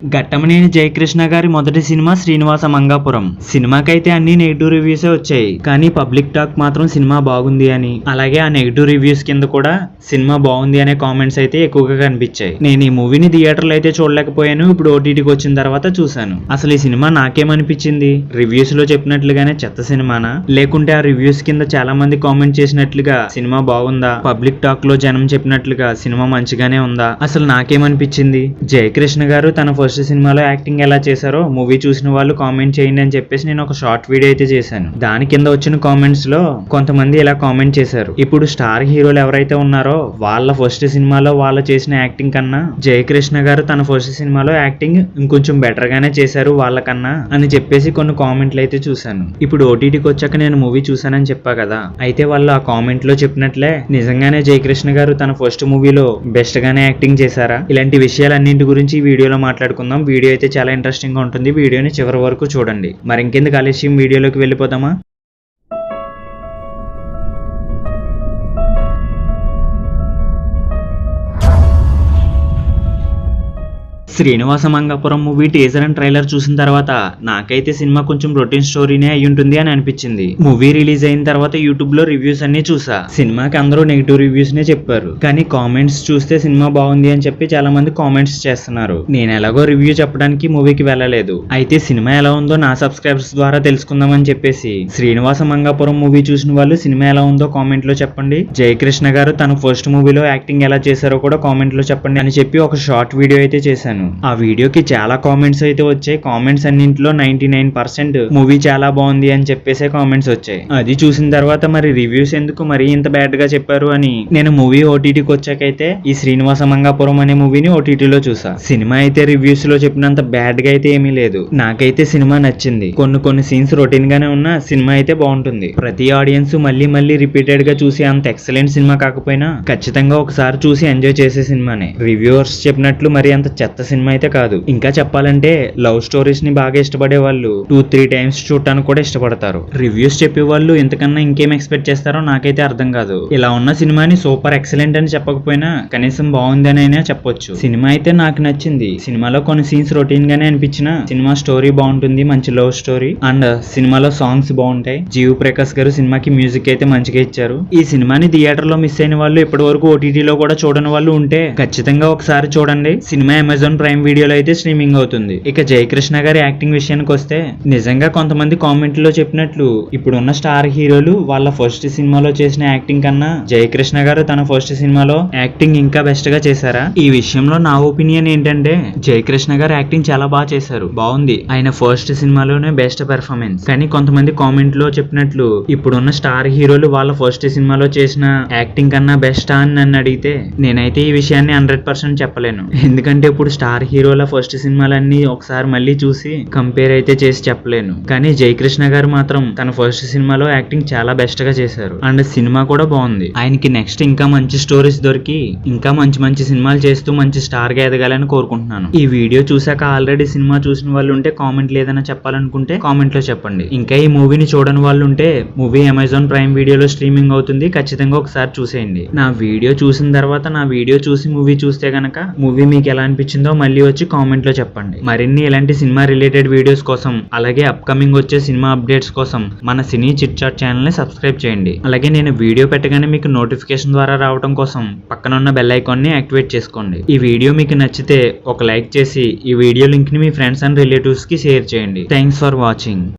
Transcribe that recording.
ఘట్టమనేని జయకృష్ణ గారి మొదటి సినిమా శ్రీనివాస మంగాపురం. సినిమాకైతే అన్ని నెగిటివ్ రివ్యూసే వచ్చాయి, కానీ పబ్లిక్ టాక్ మాత్రం సినిమా బాగుంది అని, అలాగే ఆ నెగిటివ్ రివ్యూస్ కింద కూడా సినిమా బాగుంది అనే కామెంట్స్ అయితే ఎక్కువగా కనిపించాయి. నేను ఈ మూవీని థియేటర్లో అయితే చూడలేకపోయాను, ఇప్పుడు ఓటీటీకి వచ్చిన తర్వాత చూశాను. అసలు ఈ సినిమా నాకేమనిపించింది, రివ్యూస్ లో చెప్పినట్లుగానే చెత్త సినిమానా, లేకుంటే ఆ రివ్యూస్ కింద చాలా మంది కామెంట్ చేసినట్లుగా సినిమా బాగుందా, పబ్లిక్ టాక్ లో జనం చెప్పినట్లుగా సినిమా మంచిగానే ఉందా? అసలు నాకేమనిపించింది, జయకృష్ణ గారు తన ఫస్ట్ సినిమాలో యాక్టింగ్ ఎలా చేశారో మూవీ చూసిన వాళ్ళు కామెంట్ చేయండి అని చెప్పేసి నేను ఒక షార్ట్ వీడియో అయితే చేశాను. దాని కింద వచ్చిన కామెంట్స్ లో కొంతమంది ఇలా కామెంట్ చేశారు, ఇప్పుడు స్టార్ హీరోలు ఎవరైతే ఉన్నారో వాళ్ళ ఫస్ట్ సినిమాలో వాళ్ళు చేసిన యాక్టింగ్ కన్నా జయకృష్ణ గారు తన ఫస్ట్ సినిమాలో యాక్టింగ్ ఇంకొంచెం బెటర్ గానే చేశారు వాళ్ళకన్నా అని చెప్పేసి కొన్ని కామెంట్లు అయితే చూశాను. ఇప్పుడు ఓటీటీకి వచ్చాక నేను మూవీ చూశానని చెప్పా కదా, అయితే వాళ్ళు ఆ కామెంట్ లో చెప్పినట్లే నిజంగానే జయకృష్ణ గారు తన ఫస్ట్ మూవీలో బెస్ట్ గానే యాక్టింగ్ చేశారా? ఇలాంటి విషయాలన్నింటి గురించి ఈ వీడియోలో మాట్లాడుకుందాం. వీడియో అయితే చాలా ఇంట్రెస్టింగ్ గా ఉంటుంది, వీడియోని చివరి వరకు చూడండి. మరి ఇంకెందుకు ఆలస్యం, వీడియోలోకి వెళ్ళిపోదామా? Srinivasa Mangapuram movie teaser and trailer చూసిన తర్వాత నాకైతే సినిమా కొంచెం రొటీన్ స్టోరీనే అయి ఉంటుంది అని అనిపించింది. మూవీ రిలీజ్ అయిన తర్వాత యూట్యూబ్ లో రివ్యూస్ అన్ని చూసా, సినిమాకి అందరూ నెగిటివ్ రివ్యూస్ నే చెప్పారు, కానీ కామెంట్స్ చూస్తే సినిమా బాగుంది అని చెప్పి చాలా మంది కామెంట్స్ చేస్తున్నారు. నేను ఎలాగో రివ్యూ చెప్పడానికి మూవీకి వెళ్ళలేదు, అయితే సినిమా ఎలా ఉందో నా సబ్స్క్రైబర్స్ ద్వారా తెలుసుకుందామని చెప్పేసి శ్రీనివాస మంగాపురం మూవీ చూసిన వాళ్ళు సినిమా ఎలా ఉందో కామెంట్ లో చెప్పండి, జయకృష్ణ గారు తన ఫస్ట్ మూవీలో యాక్టింగ్ ఎలా చేశారో కూడా కామెంట్ లో చెప్పండి అని చెప్పి ఒక షార్ట్ వీడియో అయితే చేశాను. ఆ వీడియోకి చాలా కామెంట్స్ అయితే వచ్చాయి. కామెంట్స్ అన్నింటిలో 99% మూవీ చాలా బాగుంది అని చెప్పేసే కామెంట్స్ వచ్చాయి. అది చూసిన తర్వాత మరి రివ్యూస్ ఎందుకు మరీ ఇంత బ్యాడ్ గా చెప్పారు అని నేను మూవీ ఓటీటీకి వచ్చాకైతే ఈ శ్రీనివాస మంగాపురం అనే మూవీని ఓటీటీలో చూసా. సినిమా అయితే రివ్యూస్ లో చెప్పినంత బ్యాడ్ గా అయితే ఏమీ లేదు. నాకైతే సినిమా నచ్చింది. కొన్ని సీన్స్ రొటీన్ గానే ఉన్నా సినిమా అయితే బాగుంటుంది. ప్రతి ఆడియన్స్ మళ్ళీ రిపీటెడ్ గా చూసి అంత ఎక్సలెంట్ సినిమా కాకపోయినా ఖచ్చితంగా ఒకసారి చూసి ఎంజాయ్ చేసే సినిమానే. రివ్యూవర్స్ చెప్పినట్లు మరి అంత చెత్త సినిమా అయితే కాదు. ఇంకా చెప్పాలంటే లవ్ స్టోరీస్ ని బాగా ఇష్టపడే వాళ్ళు 2-3 టైమ్స్ చూడటానికి కూడా ఇష్టపడతారు. రివ్యూస్ చెప్పే వాళ్ళు ఇంతకన్నా ఇంకేం ఎక్స్పెక్ట్ చేస్తారో నాకైతే అర్థం కాదు. ఇలా ఉన్న సినిమాని సూపర్ ఎక్సలెంట్ అని చెప్పకపోయినా కనీసం బాగుంది అని అయినా చెప్పొచ్చు. సినిమా అయితే నాకు నచ్చింది. సినిమాలో కొన్ని సీన్స్ రొటీన్ గానే అనిపించినా సినిమా స్టోరీ బాగుంటుంది, మంచి లవ్ స్టోరీ, అండ్ సినిమాలో సాంగ్స్ బాగుంటాయి. జీవ్ ప్రకాష్ గారు సినిమాకి మ్యూజిక్ అయితే మంచిగా ఇచ్చారు. ఈ సినిమాని థియేటర్ లో మిస్ అయిన వాళ్ళు ఇప్పటి వరకు ఓటీటీలో కూడా చూడని వాళ్ళు ఉంటే ఖచ్చితంగా ఒకసారి చూడండి. సినిమా అమెజాన్ ప్రైమ్ వీడియోలో అయితే స్ట్రీమింగ్ అవుతుంది. ఇక జయకృష్ణ గారి యాక్టింగ్ విషయానికి వస్తే నిజంగా కొంతమంది కామెంట్ లో చెప్పినట్లు ఇప్పుడున్న స్టార్ హీరోలు వాళ్ళ ఫస్ట్ సినిమాలో చేసిన యాక్టింగ్ కన్నా జయకృష్ణ గారు తన ఫస్ట్ సినిమాలో యాక్టింగ్ ఇంకా బెస్ట్ గా చేశారా? ఈ విషయంలో నా ఒపీనియన్ ఏంటంటే జయకృష్ణ గారు యాక్టింగ్ చాలా బాగా చేశారు, బాగుంది. ఆయన ఫస్ట్ సినిమాలోనే బెస్ట్ పెర్ఫార్మెన్స్. కానీ కొంతమంది కామెంట్ లో చెప్పినట్లు ఇప్పుడున్న స్టార్ హీరోలు వాళ్ళ ఫస్ట్ సినిమాలో చేసిన యాక్టింగ్ కన్నా బెస్ట్ అని నన్ను అడిగితే నేనైతే ఈ విషయాన్ని 100% చెప్పలేను. ఎందుకంటే ఇప్పుడు స్టార్ హీరోల ఫస్ట్ సినిమాలన్నీ ఒకసారి మళ్ళీ చూసి కంపేర్ అయితే చేసి చెప్పలేను. కానీ జయకృష్ణ గారు మాత్రం తన ఫస్ట్ సినిమాలో యాక్టింగ్ చాలా బెస్ట్ గా చేశారు, అండ్ సినిమా కూడా బాగుంది. ఆయనకి నెక్స్ట్ ఇంకా మంచి స్టోరీస్ దొరికి ఇంకా మంచి సినిమాలు చేస్తూ మంచి స్టార్ గా ఎదగాలని కోరుకుంటున్నాను. ఈ వీడియో చూసాక ఆల్రెడీ సినిమా చూసిన వాళ్ళు ఉంటే కామెంట్ లేదన్నా చెప్పాలనుకుంటే కామెంట్ లో చెప్పండి. ఇంకా ఈ మూవీని చూడని వాళ్ళు ఉంటే మూవీ అమెజాన్ ప్రైమ్ వీడియోలో స్ట్రీమింగ్ అవుతుంది, ఖచ్చితంగా ఒకసారి చూసేయండి. నా వీడియో చూసిన తర్వాత నా వీడియో చూసి మూవీ చూస్తే గనక మూవీ మీకు ఎలా అనిపించిందో మళ్ళీ వచ్చి కామెంట్ లో చెప్పండి. మరిన్ని ఇలాంటి సినిమా రిలేటెడ్ వీడియోస్ కోసం, అలాగే అప్కమింగ్ వచ్చే సినిమా అప్డేట్స్ కోసం మన సినీ చిట్ చాట్ ఛానల్ ని సబ్స్క్రైబ్ చేయండి. అలాగే నేను వీడియో పెట్టగానే మీకు నోటిఫికేషన్ ద్వారా రావడం కోసం పక్కన ఉన్న బెల్ ఐకాన్ ని యాక్టివేట్ చేసుకోండి. ఈ వీడియో మీకు నచ్చితే ఒక లైక్ చేసి ఈ వీడియో లింక్ ని మీ ఫ్రెండ్స్ అండ్ రిలేటివ్స్ కి షేర్ చేయండి. Thanks for watching.